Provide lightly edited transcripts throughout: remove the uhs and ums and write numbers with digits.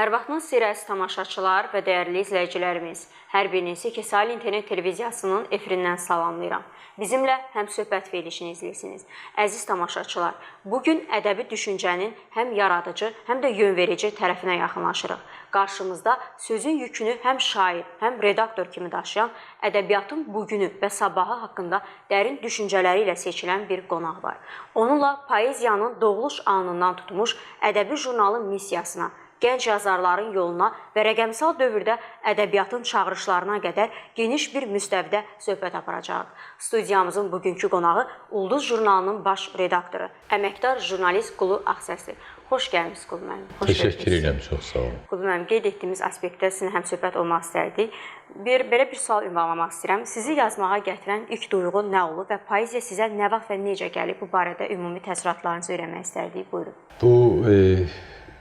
Hər vaxtınız xeyir əziz tamaşaçılar və dəyərli izləyicilərimiz. Hər birinizi Kesali İnternet Televiziyasının efirindən salamlayıram. Bizimlə həm söhbət verilişini izləyirsiniz. Əziz tamaşaçılar, bugün ədəbi düşüncənin həm yaradıcı, həm də yönverici tərəfinə yaxınlaşırıq. Qarşımızda sözün yükünü həm şair, həm redaktor kimi daşıyan, ədəbiyyatın bugünü və sabahı haqqında dərin düşüncələri ilə seçilən bir qonaq var. Onunla poeziyanın doğuluş anından tutmuş ədəbi jurnalın missiyasına, gənc yazarların yoluna və rəqəmsal dövrdə ədəbiyyatın çağırışlarına qədər geniş bir müstəvidə söhbət aparacağıq. Studiyamızın bugünkü qonağı Ulduz jurnalının baş redaktoru, əməkdar jurnalist Qulu Ağsəsli. Xoş gəlmişsiniz Qulu müəllim. Təşəkkür edirəm, çox sağ olun. Qulu müəllim, qeyd etdiyimiz aspektdə sizinlə həm söhbət olmaq istərdik. Belə bir sual ünvanlamaq istəyirəm. Sizi yazmağa gətirən ilk duyğu nə olub və poeziya sizə nə vaxt və necə gəlib? Bu barədə ümumi təəssüratlarınızı öyrənmək istərdik. Buyurun.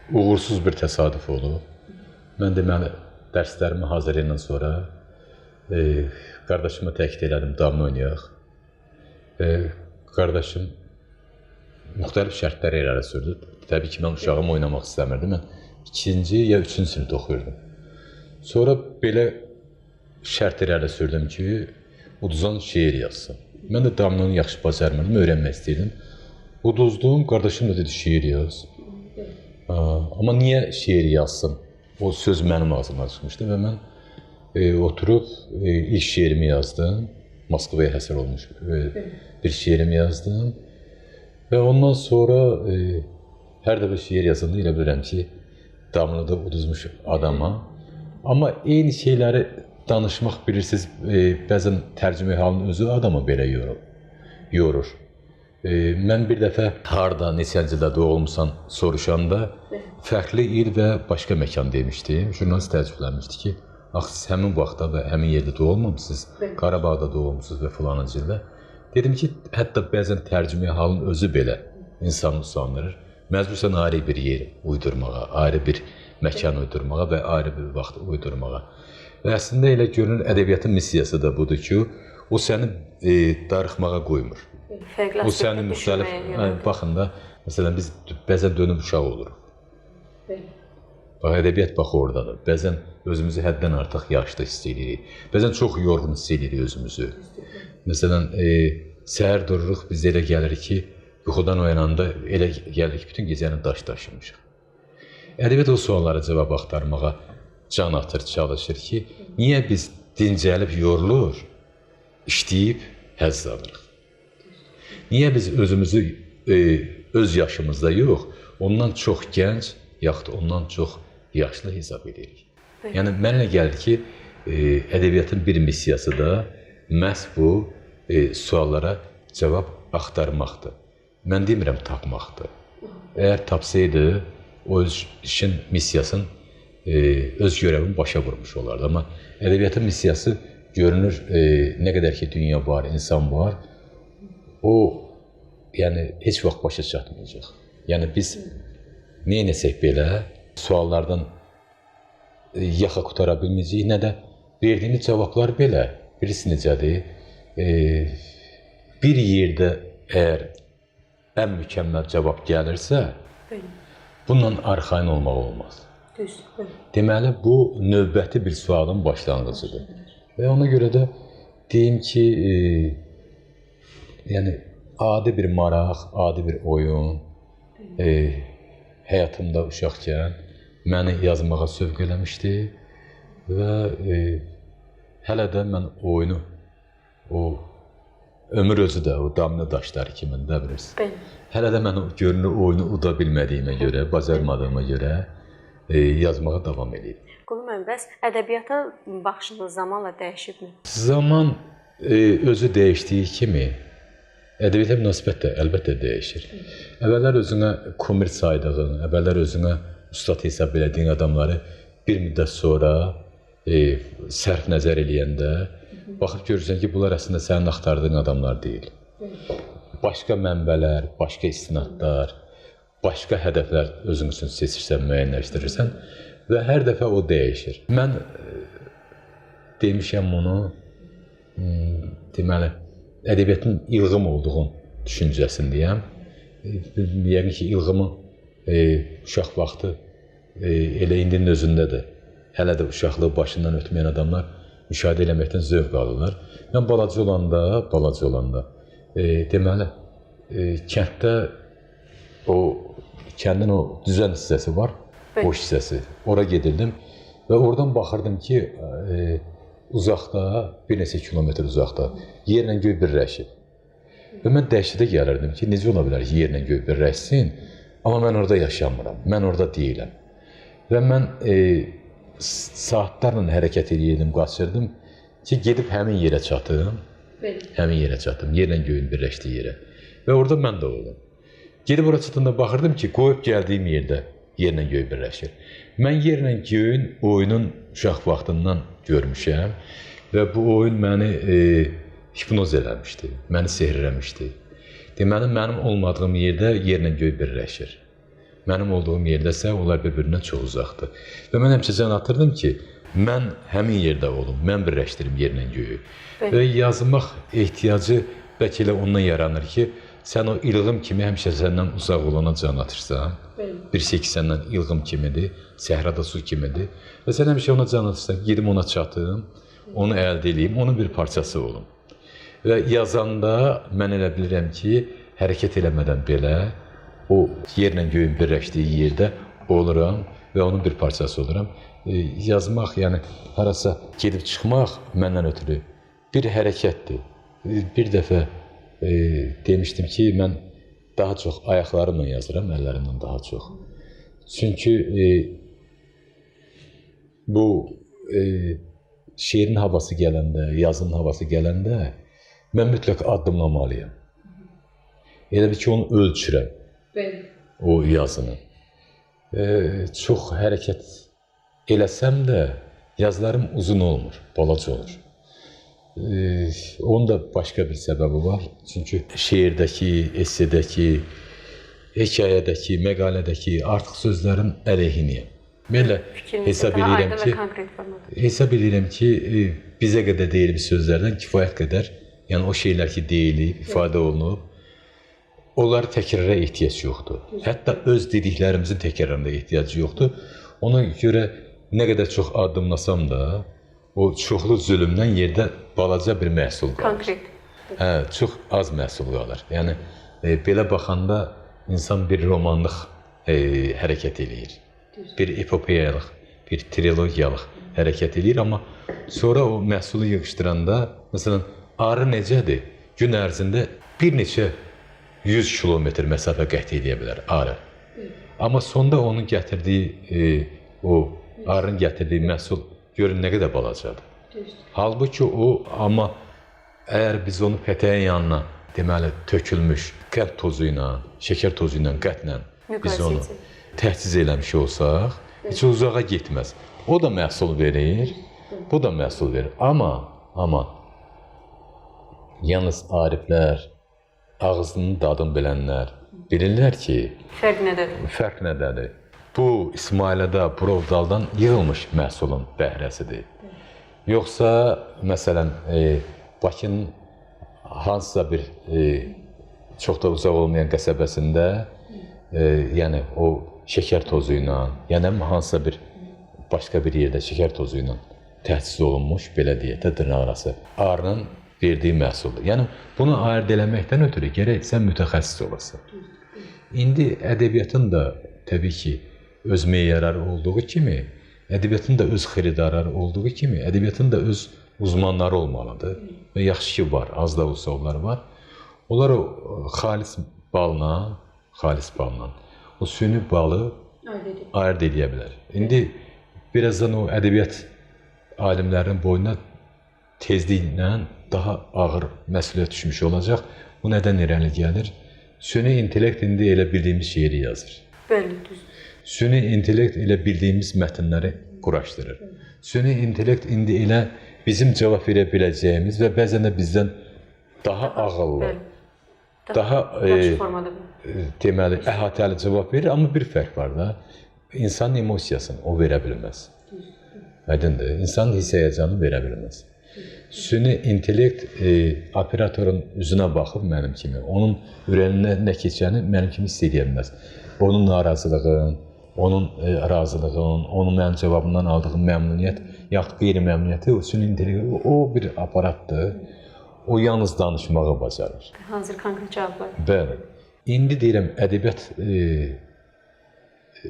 Bu uğursuz bir təsadüf olub. Mən deməli, dərslərimi hazırlayandan sonra qardaşıma təklif elədim, damla oynayaq. Qardaşım müxtəlif şərtləri irəli sürdü. Təbii ki, mən uşağımı oynamaq istəmirdim. Mən 2-ci ya 3-cü sinifdə oxuyurdum. Sonra belə şərt irəli sürdüm ki, uduzan şeir yazsın. Mən də damlanı yaxşı bacarmadım, öyrənmək istəyirdim. Uduzdum, qardaşım da dedi, şeir yaz. Amma niyə şeir yazsın? O söz mənim ağzıma çıxmışdı və mən oturub ilk şeirimi yazdım. Moskvaya həsr olmuş bir şeirimi yazdım. Və ondan sonra hər dəfə şeir yazanda elə bilirəm ki, damlada uduzmuş adama. Amma eyni şeyləri danışmaq bilirsiniz, bəzən tərcümə halının özü adamı belə yorur. Mən bir dəfə harda, neçənci ildə doğulmusan soruşanda fərqli il və başqa məkan demişdim. Jurnalist təəccüblənmişdi ki, siz həmin vaxtda və həmin yerdə doğulmamışsınız, Qarabağda doğulmuşsunuz və filanıncı ildə. Dedim ki, hətta bəzən tərcümə halının özü belə insanı usandırır. Məcbursan ayrı bir yer uydurmağa, ayrı bir məkan uydurmağa və ayrı bir vaxt uydurmağa. Və əslində elə görünür, ədəbiyyatın missiyası da budur ki, o səni darıxmağa qoymur. O səni müxtəlif, baxın da, məsələn, biz bəzən dönüb uşaq oluruq. Bax, ədəbiyyat bax oradadır. Bəzən özümüzü həddən artıq yaşlı hiss edirik. Bəzən çox yorğun hiss edirik özümüzü. Məsələn, səhər dururuq, biz elə gəlir ki, yuxudan oyananda elə gəlir ki, bütün gecəni daş daşımışıq. Ədəbiyyat o suallara cavab axtarmağa can atır, çalışır ki, niyə biz dincəlib yorulur, işləyib həzz alırıq? Niyə biz özümüzü öz yaşımızda yox, ondan çox gənc, yaxud ondan çox yaşlı hesab edirik? Yəni, mənə gəlir ki, ədəbiyyatın bir missiyası da məhz bu suallara cavab axtarmaqdır. Mən demirəm tapmaqdır. Əgər tapsaydı, o öz işin missiyasını, öz görəvini başa vurmuş olardı. Amma ədəbiyyatın missiyası görünür, nə qədər ki, dünya var, insan var, o, yəni, heç vaxt başa çatmayacaq. Yəni, biz neynəsək belə, suallardan yaxa qutara bilməyəcəyik, nə də verdiyimiz cavablar belə, birisi necədir? Bir yerdə əgər ən mükəmməl cavab gəlirsə, bununla arxain olmaq olmaz. Deməli, bu növbəti bir sualın başlanğıcıdır. Və ona görə də deyim ki, yəni, adi bir maraq, adi bir oyun, həyatımda uşaqkən məni yazmağa sövq eləmişdi və hələ də mən oyunu, o ömür özü də, o damla daşları kimi, də bilirsiniz. Hələ də mən görünür oyunu uda bilmədiyimə görə, bacarmadığıma görə yazmağa davam edirəm. Qulu müəllim, bəs ədəbiyyata baxışınız zamanla dəyişibmi? Zaman özü dəyişdiyi kimi, ədəbiyyata münasibət də əlbəttə dəyişir. Əvvəllər özünə komir saydığın, əvvəllər özünə ustad hesab elədiyin adamları bir müddət sonra sərf nəzər eləyəndə baxıb görürsən ki, bunlar əslində sənin axtardığın adamlar deyil. Başqa mənbələr, başqa istinadlar, başqa hədəflər özün üçün seçirsən, müəyyənləşdirirsən və hər dəfə o dəyişir. Mən demişəm bunu, deməli, ədəbiyyatın ilğım olduğun düşüncəsindəyəm. Yəqin ki, ilğımı uşaq vaxtı elə indinin özündədir. Hələ də uşaqlığı başından ötməyən adamlar müşahidə eləməkdən zövq alırlar. Mən balaca olanda, deməli, kənddə kəndin o düzən hissəsi var, boş hissəsi. Ora gedirdim və oradan baxırdım ki, uzaqda, bir neçə kilometr uzaqda yerlə göy birləşib. Və mən dəhşətə gəlirdim ki, necə ola bilər yerlə göy birləşsin, amma mən orada yaşamıram, mən orada deyiləm. Və mən saatlarla hərəkət edirdim, qaçırdım ki, gedib həmin yerə çatım, yerlə göyün birləşdiyi yerə. Və orada mən də oldum. Gedib ora çatanda baxırdım ki, qoyub gəldiyim yerdə yerlə göy birləşir. Mən yerlə göyün oyunun uşaq vaxtından görmüşəm və bu oyun məni hipnoz eləmişdi, məni sehr eləmişdi. Deməli, mənim olmadığım yerdə yerlə göy birləşir. Mənim olduğum yerdəsə, onlar bir-birindən çox uzaqdır. Və mən həmişə can atırdım ki, mən həmin yerdə olum, mən birləşdirim yerlə göyü. Və yazmaq ehtiyacı bəlkə elə ondan yaranır ki, sən o ilğim kimi həmişə səndən uzaq olana can atırsan. Bir şey ki, səndən ilğim kimidir, səhrada su kimidir. Və sən həmişə ona can atırsan, gedim ona çatım, onu əldə edeyim, onun bir parçası olum. Və yazanda mən elə bilirəm ki, hərəkət eləmədən belə, o yerlə göyün birləşdiyi yerdə oluram və onun bir parçası oluram. Yazmaq, yəni harasa gedib çıxmaq məndən ötürü bir hərəkətdir. Bir dəfə demişdim ki, mən daha çox ayaqlarımla yazıram, əllərimdən daha çox. Çünki bu şeirin havası gələndə, yazının havası gələndə mən mütləq addımlamalıyam. Elə bir ki, onu ölçürəm. O yazını. Çox hərəkət eləsəm də yazılarım uzun olmur, balaca olur. Onun da başqa bir səbəbi var. Çünki şeirdəki, essedəki, hekayədəki, məqalədəki artıq sözlərin əleyhiniyəm. Belə hesab edirəm ki, bizə qədər deyilmiş sözlərdən kifayət qədər, yəni o şeylər ki, deyilib, ifadə olunub, onları təkrara ehtiyac yoxdur. Hətta öz dediklərimizin təkrarında ehtiyac yoxdur. Ona görə nə qədər çox addımlasam da, o çoxlu zülmdən yerdə balaca bir məhsul qalır. Konkret. Çox az məhsul qalır. Yəni, belə baxanda insan bir romanlıq hərəkət eləyir. Bir epopeyalıq, bir trilogiyalıq hərəkət eləyir, amma sonra o məhsulu yığışdıranda, məsələn, arı necədir? Gün ərzində bir neçə 100 kilometr məsafə qət edə bilər arı. Amma sonda onun gətirdiyi, arının gətirdiyi məhsul görün nə qədər balacadır. Halbuki o, amma əgər biz onu pətəyin yanına, deməli, tökülmüş qənd tozu ilə, şəkər tozu ilə, qətlə biz onu təhciz eləmiş olsaq, heç uzağa getməz. O da məhsul verir, bu da məhsul verir. Amma yalnız ariflər, ağzının dadını bilənlər bilirlər ki, fərq nədədir? Bu, İsmailədə, Burovdaldan yığılmış məhsulun bəhrəsidir. Yoxsa, məsələn, Bakının hansısa bir çox da uzaq olmayan qəsəbəsində, yəni o şəkər tozu ilə, yəni hansısa bir başqa bir yerdə şəkər tozu ilə təhciz olunmuş, belə deyək də, dırnaqarası arının verdiyi məhsuldur. Yəni, bunu ayırd eləməkdən ötürü gərək sən mütəxəssis olasan. İndi ədəbiyyatın da təbii ki, öz meyarları olduğu kimi, ədəbiyyatın da öz xiridarları olduğu kimi, ədəbiyyatın da öz uzmanları olmalıdır. Və yaxşı ki, var, az da olsa onlar var. Onlar o xalis balla, o süni balı ayırd edə bilər. İndi birazdan o ədəbiyyat alimlərinin boynuna tezliklə daha ağır məsuliyyət düşmüş olacaq. Bu nədən irəli gəlir? Süni intellekt indi elə bildiyimiz şeiri yazır. Süni intellekt elə bildiyimiz mətnləri quraşdırır. Süni intellekt indi elə bizim cavab verə biləcəyimiz və bəzən də bizdən daha ağıllı, daha deməli, əhatəli cavab verir. Amma bir fərq var da, insanın emosiyasını o verə bilməz. Aydındır, insanın hiss-həyəcanı verə bilməz. Süni intellekt operatorun üzünə baxıb mənim kimi, onun ürəyində nə keçəni mənim kimi hiss edə bilməz. Onun narazılığın, onun razılığının, onun mənim cavabından aldığım məmnuniyyət, yaxud qeyri-məmnuniyyəti süni intellekt o bir aparatdır. O yalnız danışmağı bacarır. Hazır konkret cavablar. Bəli. İndi deyirəm ədəbiyyat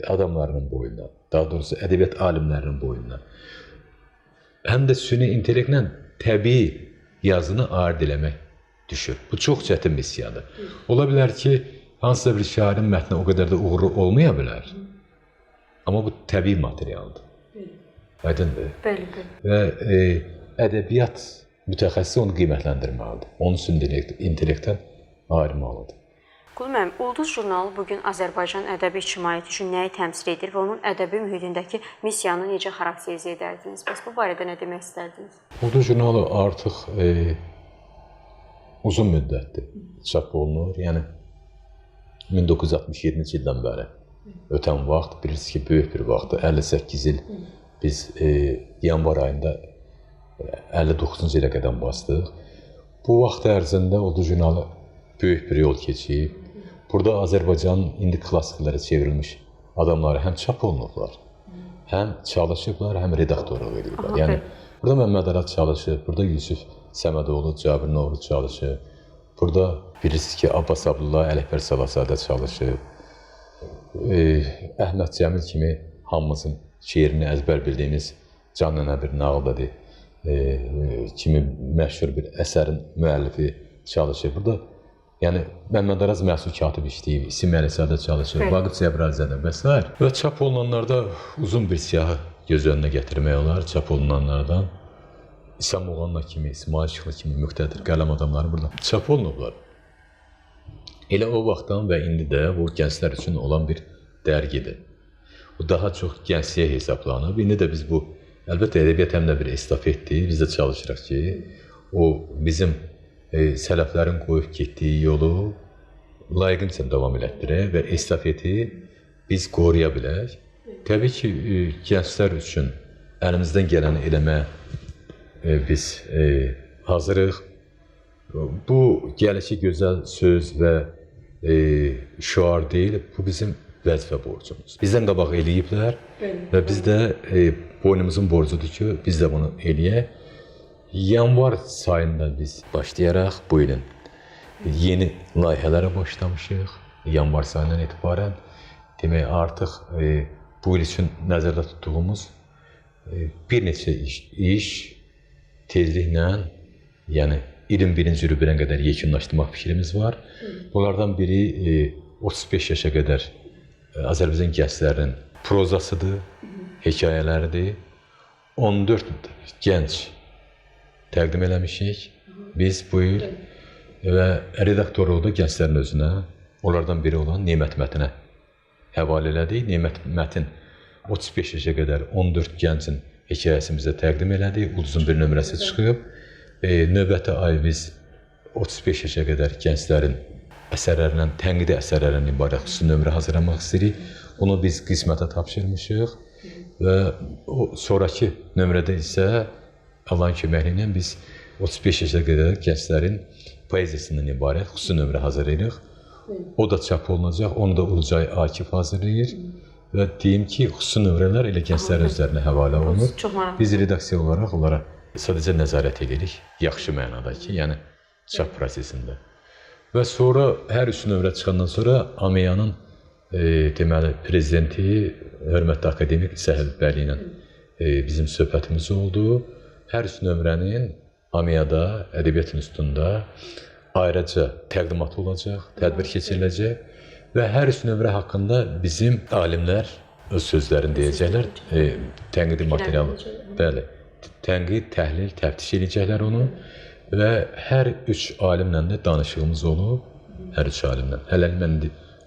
adamlarının boyundan, daha doğrusu ədəbiyyat alimlərinin boyundan həm də süni intellektlə təbii yazını ayırd eləmək düşür. Bu çox çətin missiyadır. Ola bilər ki, hansısa bir şairin mətni o qədər də uğurlu olmaya bilər. Amma bu təbii materialdır. Aydındır. Bəli. Və ədəbiyyat mütəxəssisi onu qiymətləndirməlidir. Onu süni intellektdən ayırmalıdır. Qulu müəllim, Ulduz jurnalı bugün Azərbaycan ədəbi ictimaiyyəti üçün nəyi təmsil edir və onun ədəbi mühitindəki missiyanı necə xarakterizə edərdiniz? Bəs bu barədə nə demək istərdiniz? Ulduz jurnalı artıq uzun müddətdir çap olunur. Yəni 1967-ci ildən bəri ötən vaxt, bilirsiniz ki, böyük bir vaxtdır. 58 il biz yanvar ayında 59-cu ilə qədəm bastıq. Bu vaxt ərzində Ulduz jurnalı böyük bir yol keçib. Burada Azərbaycanın indi klassiklərə çevrilmiş adamları həm çap olunublar, həm çalışıblar, həm redaktorluq ediblər. Yəni burada Məmməd Arad çalışıb, burada Yusuf Səmədoğlu, Cabir Noğru çalışıb. Burada bilirsiniz ki, Abbas Abdullah, Ələkbər Salazadə çalışıb. Əhməd Cəmil kimi hamımızın şeirini əzbər bildiyimiz Can Nənə bir nağıldadır kimi məşhur bir əsərin müəllifi çalışıb. Burada yəni Məmməd Araz məhsul katib işləyib, İsim Əlizadə çalışıb, Vaqif Cəbrayzadə və s. Və çap olunanlarda uzun bir siyahı göz önünə gətirmək olar. Çap olunanlardan İsa Muğanla kimi, İsmail Şıxlı kimi müqtədir qələm adamları burada çap olunublar. Elə o vaxtdan və indi də bu gənclər üçün olan bir dərgidir. Bu daha çox gəncliyə hesablanıb. İndi də biz bu, əlbəttə ədəbiyyat həm də bir estafetdir. Biz də çalışırıq ki, o bizim sələflərin qoyub getdiyi yolu layiqincə davam elətdirək və estafeti biz qoruya bilək. Təbii ki, gənclər üçün əlimizdən gələni eləməyə biz hazırıq. Bu gəlişi gözəl söz və şüar deyil, bu bizim vəzifə borcumuz. Bizdən qabaq eləyiblər və biz də boynumuzun borcudur ki, biz də bunu eləyək. Yanvar sayında biz başlayaraq bu ilin yeni layihələrə başlamışıq. Yanvar sayından etibarən demək artıq bu il üçün nəzərdə tutduğumuz bir neçə iş tezliklə, yəni 21-ci rübülən qədər yekunlaşdırmaq fikrimiz var. Bunlardan biri 35 yaşa qədər Azərbaycan gənclərinin prozasıdır, hekayələridir. 14 gənc təqdim eləmişik biz bu il və redaktorluğu da gənclərin özünə, onlardan biri olan Nemət Mətinə həvalə elədik. Nemət Mətin 35 yaşa qədər 14 gəncin hekayəsini bizə təqdim elədik. Ulduzun bir nömrəsi çıxıb. Növbəti ay biz 35 yaşa qədər gənclərin əsərlərindən, tənqidi əsərlərindən ibarət xüsusi nömrə hazırlamaq istəyirik. Onu biz qismətə tapşırmışıq və sonraki nömrədə isə Allahın köməkliyi ilə biz 35 yaşa qədər gənclərin poeziyasından ibarət xüsusi nömrə hazırlayırıq. O da çap olunacaq, onu da Ulucay Akif hazırlayır və deyim ki, xüsusi nömrələr elə gənclərin özlərinə həvalə olunur. Biz redaksiya olaraq onlara sadəcə nəzarət edirik, yaxşı mənada ki, yəni çap prosesində. Və sonra hər üç nömrə çıxandan sonra AMİA-nın deməli prezidenti, hörmətli akademik Səhəl Bəli ilə bizim söhbətimiz oldu. Hər üç nömrənin AMİA-da, Ədəbiyyat İnstitutunda ayrıca təqdimatı olacaq, tədbir keçiriləcək və hər üç nömrə haqqında bizim alimlər öz sözlərini deyəcəklər, tənqidi material, bəli, tənqid, təhlil, təftiş edəcəklər onu və hər üç alimlə də danışığımız olub, hər üç alimlə. Hələ mən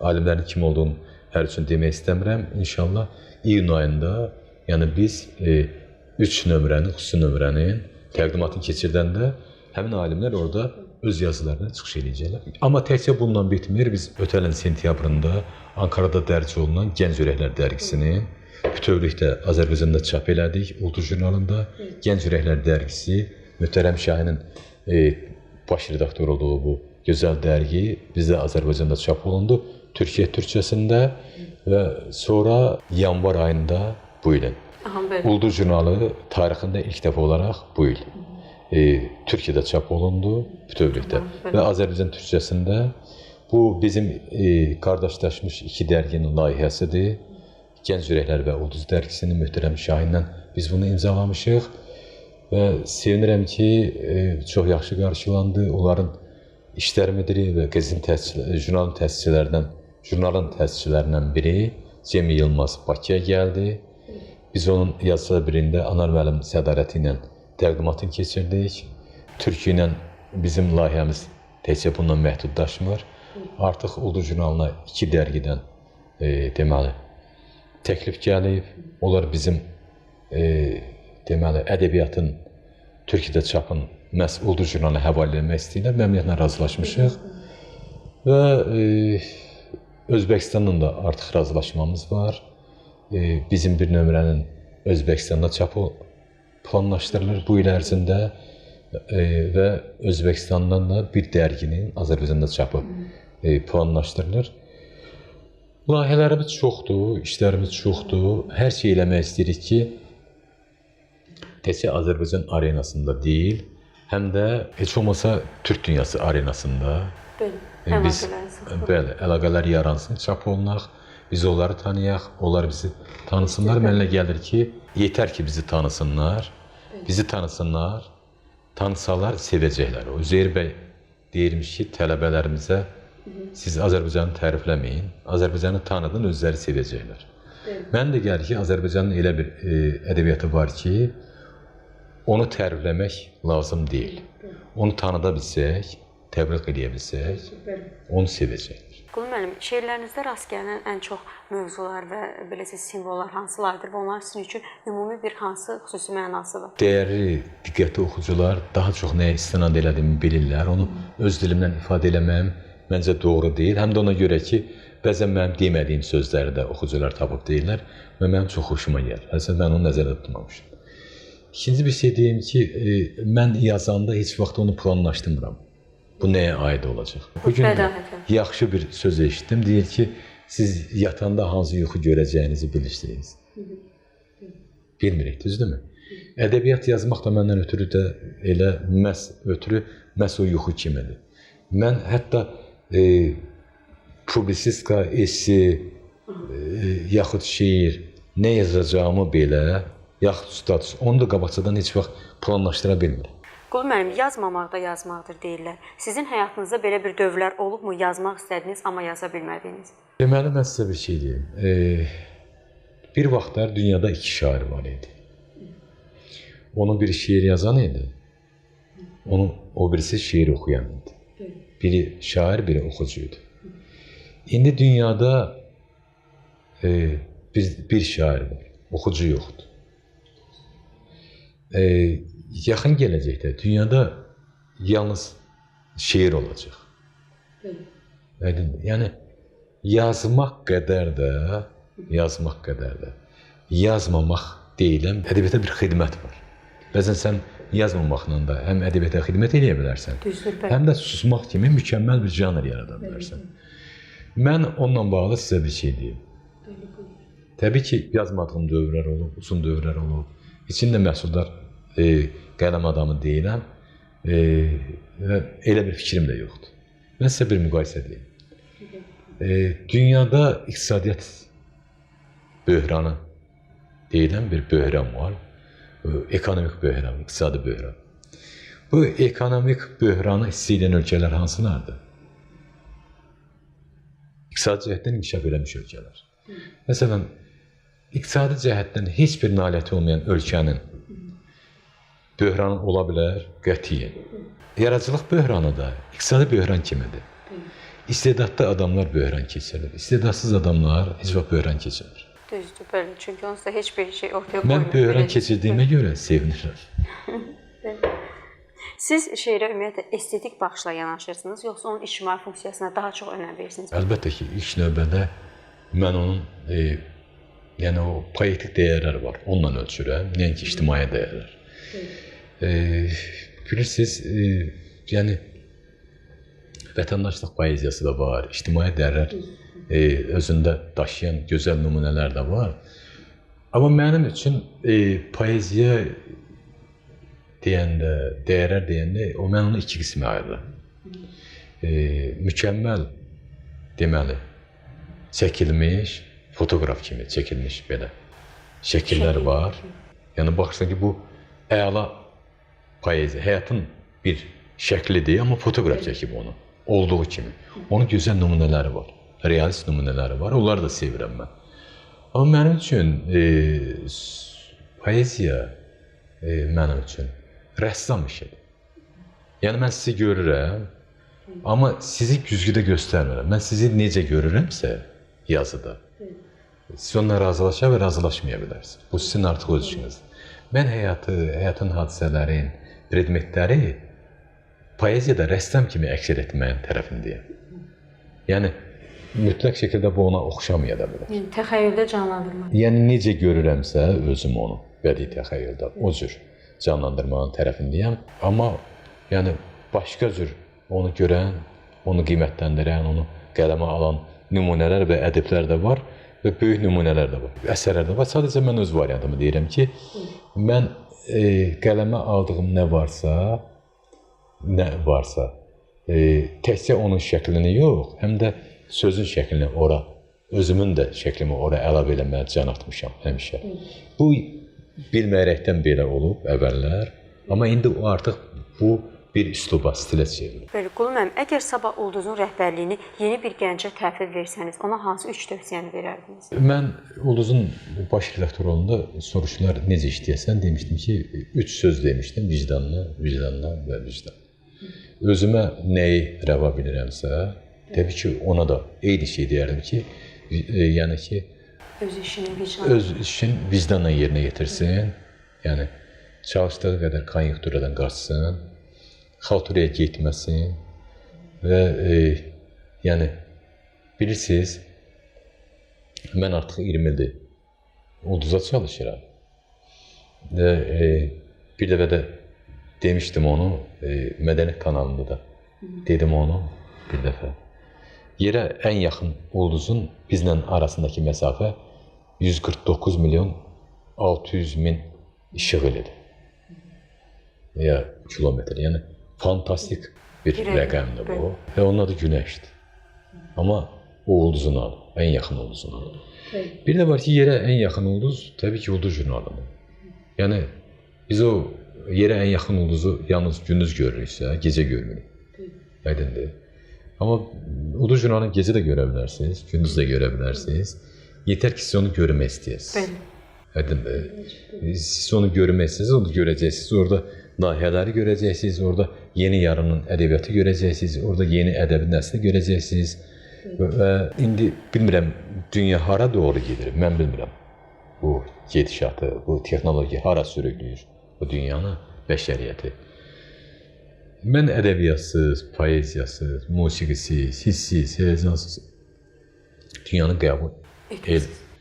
alimlərin kim olduğunu hər üçün demək istəmirəm. İnşallah iyun ayında, yəni biz 3 nömrənin, xüsusi nömrənin təqdimatını keçirdəndə həmin alimlər orada öz yazılarına çıxış edəcəklər. Amma təkcə bununla bitmir. Biz ötən ilin sentyabrında Ankarada dərc olunan Gənc Ürəklər dərgisini bütövlükdə Azərbaycanda çap elədik, Ulduz jurnalında. Gənc Ürəklər dərgisi Möhtərəm Şahinin baş redaktor olduğu bu gözəl dərgi bizdə Azərbaycanda çap olundu. Türkiyə türkçəsində və sonra yanvar ayında bu ilin Ulduz jurnalı tarixində ilk dəfə olaraq bu il Türkiyədə çap olundu bütövlükdə və Azərbaycan türkçəsində bu bizim qardaşlaşmış iki dərginin layihəsidir. Gənc Ürəklər və Ulduz dərgisinin möhtərəm Şahinlə biz bunu imzalamışıq və sevinirəm ki, çox yaxşı qarşılandı. Onların işlər müdiri və jurnalın təşkilçilərindən biri Cemil Yılmaz Bakıya gəldi. Biz onun yazıçılar birində Anar müəllim sədarəti ilə təqdimatını keçirdik. Türkiyə ilə bizim layihəmiz təkcə bununla məhdudlaşmır. Artıq Ulduz jurnalına iki dərgidən deməli təklif gəlib. Onlar bizim deməli ədəbiyyatın Türkiyədə çapın məhz Ulduz jurnalına həvalə etmək istəyirlər. Məmnuniyyətlə razılaşmışıq. Və Özbəkistanla da artıq razılaşmamız var. Bizim bir nömrənin Özbəkistanda çapı planlaşdırılır bu il ərzində və Özbəkistandan da bir dərginin Azərbaycanda çapı planlaşdırılır. Layihələrimiz çoxdur, işlərimiz çoxdur. Hər şey eləmək istəyirik ki, təkcə Azərbaycan arenasında deyil, həm də heç olmasa Türk dünyası arenasında biz əlaqələr yaransın, çap olunaq. Biz onları tanıyaq, onlar bizi tanısınlar. Mənlə gəlir ki, yetər ki bizi tanısınlar, tanısalar sevəcəklər. O Üzeyir bəy deyirmiş ki, tələbələrimizə siz Azərbaycanı tərifləməyin, Azərbaycanı tanıdın, özləri sevəcəklər. Mən də gəlir ki, Azərbaycanın elə bir ədəbiyyatı var ki, onu tərifləmək lazım deyil. Onu tanıda bilsək, təbliğ edə bilsək, onu sevəcəklər. Qulu müəllim, şeirlərinizdə rast gələn ən çox mövzular və beləcə simvollar hansılardır və onlar sizin üçün ümumi bir hansı xüsusi mənası var? Dəyərli, diqqətli oxucular daha çox nəyə istinad elədiyimi bilirlər. Onu öz dilimdən ifadə eləməyim məncə doğru deyil. Həm də ona görə ki, bəzən mənim demədiyim sözləri də oxucular tapıb deyirlər və mənim çox xoşuma gəlir. Həsən mən onu nəzərdə tutmamışdım. İkinci bir şey deyim ki, mən yazanda heç vaxt onu planlaşdırmıram. Bu nəyə aid olacaq? Bugün yaxşı bir söz eşitdim. Deyir ki, siz yatanda hansı yuxu görəcəyinizi bilirsiniz. Bilmirik, düzdürmü? Ədəbiyyat yazmaq da məndən ötürü də elə məhz o yuxu kimidir. Mən hətta publisistika, essi, yaxud şeir, nə yazacağımı belə, yaxud status, onu da qabaqcadan heç vaxt planlaşdıra bilmirəm. Qulu müəllim, yazmamaq da yazmaqdır deyirlər. Sizin həyatınızda belə bir dövrlər olubmu, yazmaq istədiniz, amma yaza bilmədiniz? Deməli, mən sizə bir şey deyim. Bir vaxtlar dünyada iki şair var idi. Onun biri şeir yazan idi, o birisi şeir oxuyan idi. Biri şair, biri oxucuydu. İndi dünyada bir şair var, oxucu yoxdur. Yaxın gələcəkdə dünyada yalnız şeir olacaq. Yəni yazmaq qədər də yazmamaq deyilən ədəbiyyata bir xidmət var. Bəzən sən yazmamaqla da həm ədəbiyyata xidmət edə bilərsən, həm də susmaq kimi mükəmməl bir janr yarada bilərsən. Mən onunla bağlı sizə bir şey deyim. Təbii ki, yazmadığım dövrlər olub, uzun dövrlər olub. İçində məhsuldar qələm adamı deyiləm və elə bir fikrim də yoxdur. Mən sizə bir müqayisə deyim. Dünyada iqtisadiyyat böhranı deyilən bir böhran var. Ekonomik böhran, iqtisadi böhran. Bu ekonomik böhranı hiss edən ölkələr hansılardır? İqtisadi cəhətdən inkişaf eləmiş ölkələr. Məsələn, iqtisadi cəhətdən heç bir nailiyyəti olmayan ölkənin böhranı ola bilər, qətiyyən. Yaradıcılıq böhranı da iqtisadi böhran kimidir. İstedadlı adamlar böhran keçirir. İstedadsız adamlar heç vaxt böhran keçirir. Düzdür, bəli. Çünki onsuz da heç bir şey ortaya qoymur. Mən böhran keçirdiyimə görə sevinirəm. Siz şeirə ümumiyyətlə estetik baxışla yanaşırsınız, yoxsa onun ictimai funksiyasına daha çox önəm verirsiniz? Əlbəttə ki, ilk növbədə mən onun yəni o poetik dəyərlər var, onunla ölçürəm, nəinki ictimai dəyərlər. Bilirsiniz, yəni vətəndaşlıq poeziyası da var, ictimai dəyərlər özündə daşıyan gözəl nümunələr də var. Amma mənim üçün poeziya deyəndə, dəyərlər deyəndə, mən onu iki qismə ayırıram. Mükəmməl deməli, çəkilmiş, fotoqraf kimi çəkilmiş belə şəkillər var. Yəni baxırsan ki, bu əla poeziya, həyatın bir şəklidir, amma fotoqraf çəkib onu, olduğu kimi. Onun gözəl nümunələri var, realist nümunələri var, onları da sevirəm mən. Amma mənim üçün poeziya mənim üçün rəssam işidir. Yəni mən sizi görürəm, amma sizi güzgüdə göstərmirəm. Mən sizi necə görürəmsə yazıda, siz onunla razılaşa və razılaşmaya bilərsiniz. Bu sizin artıq öz işinizdir. Mən həyatın hadisələrin, predmetləri poeziyada rəssam kimi əks etməyin tərəfindəyəm. Yəni, mütləq şəkildə bu ona oxşamaya da bilər. Yəni, təxəyyüldə canlandırmaq. Yəni, necə görürəmsə özüm onu, bədii təxəyyüldə, o cür canlandırmağın tərəfindəyəm. Amma, yəni, başqa cür onu görən, onu qiymətləndirən, onu qələmə alan nümunələr və ədiblər də var və böyük nümunələr də var, əsərlər də var. Sadəcə mən öz variantımı deyirəm ki, mən qələmə aldığım nə varsa, təkcə onun şəklini yox, həm də sözün şəklini ora, özümün də şəklimi ora əlavə eləməyə can atmışam həmişə. Bu, bilməyərəkdən belə olub əvvəllər, amma indi o artıq bu bir üsluba, stilə çevrilir. Bəli, Qulu müəllim, əgər sabah Ulduzun rəhbərliyini yeni bir gəncə təhvil versəniz, ona hansı 3 tövsiyəni verərdiniz? Mən Ulduzun baş redaktorluğunda soruşdular necə işləyəsən, demişdim ki, 3 söz demişdim, vicdanla, vicdanla və vicdan. Özümə nəyi rəva bilirəmsə, təbii ki, ona da eyni şey deyərdim ki, yəni ki, öz işin vicdanla yerinə yetirsin, yəni çalışdığı qədər konjunkturadan qaçsın, xalturaya getməsin və yəni bilirsiniz, mən artıq 20 ildir Ulduza çalışıram və bir dəfə də demişdim onu Mədəniyyət kanalında da dedim onu bir dəfə. Yerə ən yaxın Ulduzun bizlə arasındakı məsafə 149 milyon 600 min işıq ilidir. Ya kilometr, yəni fantastik bir rəqəmdir bu və onun adı Günəşdir. Amma o ulduzun adı, ən yaxın ulduzun adı. Bir də var ki, yerə ən yaxın ulduz təbii ki, ulduz jurnalıdır. Yəni, biz o yerə ən yaxın ulduzu yalnız gündüz görürüksə, gecə görmürük. Aydındır. Amma ulduz jurnalını gecə də görə bilərsiniz, gündüz də görə bilərsiniz. Yetər ki, siz onu görmək istəyəsiniz. Aydındır. Siz onu görmək istəyəsiniz, onu görəcəksiniz. Orada layihələri görəcəksiniz, orada yeni yarının ədəbiyyatı görəcəksiniz, orada yeni ədəbi nəsli görəcəksiniz. Və indi bilmirəm, dünya hara doğru gedir, mən bilmirəm. Bu gedişatı, bu texnologiya hara sürükləyir bu dünyanı, bəşəriyyəti. Mən ədəbiyyatsız, poeziyasız, musiqisiz, hissiz, həyəcansız dünyanı qəbul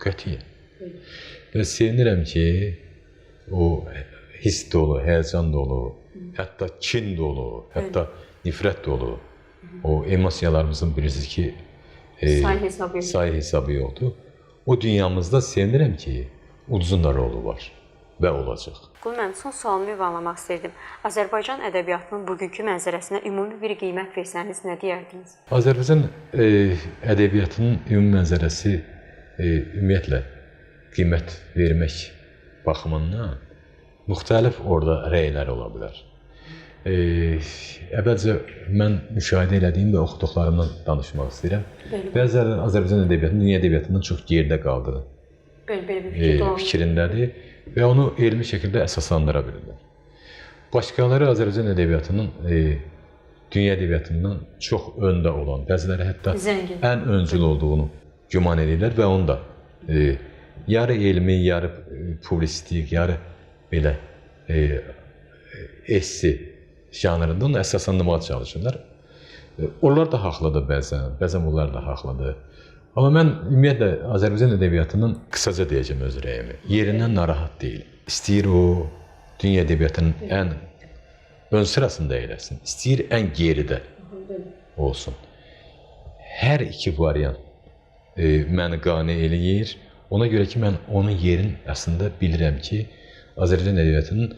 qətiyyən. Və sevinirəm ki, o hiss dolu, həyəcan dolu, hətta kin dolu, hətta nifrət dolu, o emosiyalarımızın bilirsiniz ki, sayı hesabı yoxdur. O dünyamızda sevinirəm ki, Ulduzun da rolu var və olacaq. Qulu müəllim, son sualımı ünvanlamaq istəyirdim. Azərbaycan ədəbiyyatının bugünkü mənzərəsinə ümumi bir qiymət versəniz, nə deyərdiniz? Azərbaycan ədəbiyyatının ümumi mənzərəsi ümumiyyətlə qiymət vermək baxımından müxtəlif orada rəylər ola bilər. Əvvəlcə mən müşahidə elədiyim və oxuduqlarımdan danışmaq istəyirəm. Bəziləri Azərbaycan ədəbiyyatının dünya ədəbiyyatından çox geridə qaldığı fikrindədir və onu elmi şəkildə əsaslandıra bilirlər. Başqaları Azərbaycan ədəbiyyatının dünya ədəbiyyatından çox öndə olan, bəziləri hətta ən öncül olduğunu güman edirlər və onu da yarı elmi, yarı publisistik, yarı belə essi janrında onu əsaslandırmağa çalışırlar. Onlar da haqlıdır bəzən onlar da haqlıdır. Amma mən ümumiyyətlə Azərbaycan ədəbiyyatının qısaca deyəcəm öz rəyimi. Yerindən narahat deyil. İstəyir o dünya ədəbiyyatının ən ön sırasında eləsin, istəyir ən geridə olsun. Hər iki variant məni qane eləyir. Ona görə ki, mən onun yerini əslində bilirəm ki, Azərbaycan ədəbiyyatının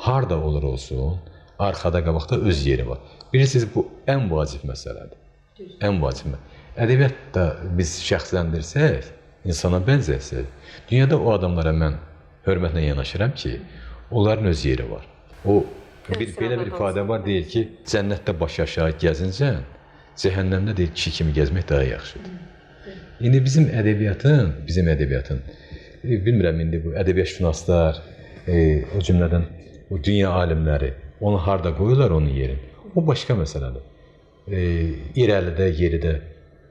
harda olur olsun, arxada, qabaqda öz yeri var. Bilirsiniz, bu ən vacib məsələdir. Ən vacib məsələ. Ədəbiyyatda biz şəxsləndirsək, insana bənzəsək, dünyada o adamlara mən hörmətlə yanaşıram ki, onların öz yeri var. O belə bir ifadə var, deyir ki, cənnətdə baş aşağı gəzincən, cəhənnəmdə deyir kişi kimi gəzmək daha yaxşıdır. İndi bizim ədəbiyyatın, bilmirəm indi bu ədəbiyyatşünaslar, o cümlədən o dünya alimləri, onu harda qoyurlar onun yerini. O başqa məsələdir. İrəlidə, yeridə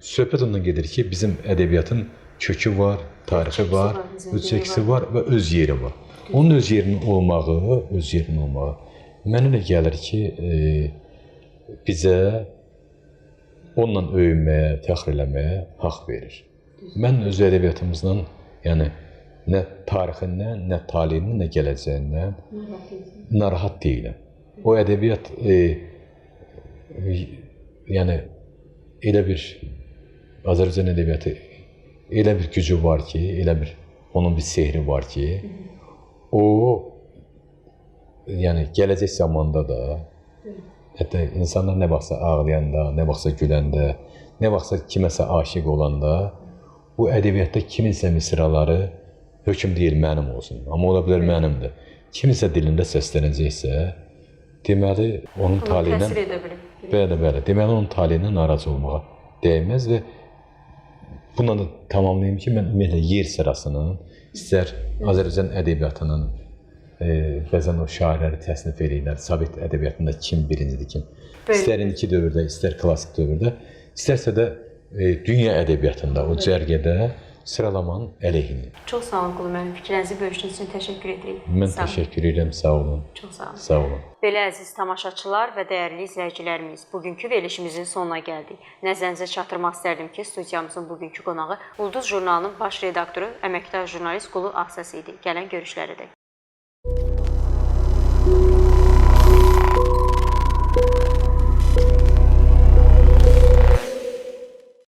söhbət ondan gedir ki, bizim ədəbiyyatın kökü var, tarixi var, ölçəksi var və öz yeri var. Onun öz yerinin olmağı, mənə elə gəlir ki, bizə onunla öyünməyə, təxir eləməyə haqq verir. Mən öz ədəbiyyatımızdan, yəni nə tarixindən, nə taleyindən, nə gələcəyindən narahat deyiləm. O ədəbiyyat, yəni elə bir Azərbaycan ədəbiyyatı elə bir gücü var ki, elə bir onun bir sehri var ki, o yəni gələcək zamanda da, hətta insanlar nə vaxtsa ağlayanda, nə vaxtsa güləndə, nə vaxtsa kiməsə aşiq olanda, bu ədəbiyyatda kiminsə misraları hökm deyil mənim olsun, amma ola bilər mənimdir. Kiminsə dilində səslənəcəksə, deməli onun taleyindən təsir edə bilir. Bəli, deməli onun taleyindən narazı olmağa dəyməz və bununla da tamamlayayım ki, mən ümumiyyətlə yer sırasının, istər Azərbaycan ədəbiyyatının bəzən o şairləri təsnif edirlər, Sovet ədəbiyyatında kim birincidir, kim. İstər indiki dövrdə, istər klassik dövrdə, istərsə də dünya ədəbiyyatında, o cərgədə sıralamanın əleyhinə. Çox sağ olun Qulu müəllim, fikrinizi bölüşdüyünüz üçün təşəkkür edirik. Mən təşəkkür edirəm, sağ olun. Çox sağ olun. Sağ olun. Belə əziz tamaşaçılar və dəyərli izləyicilərimiz, bugünkü verilişimizin sonuna gəldik. Nəzərinizə çatdırmaq istərdim ki, studiyamızın bugünkü qonağı Ulduz jurnalının baş redaktoru, əməkdar jurnalist Qulu Ağsəs idi. Gələn görüşlərə dək.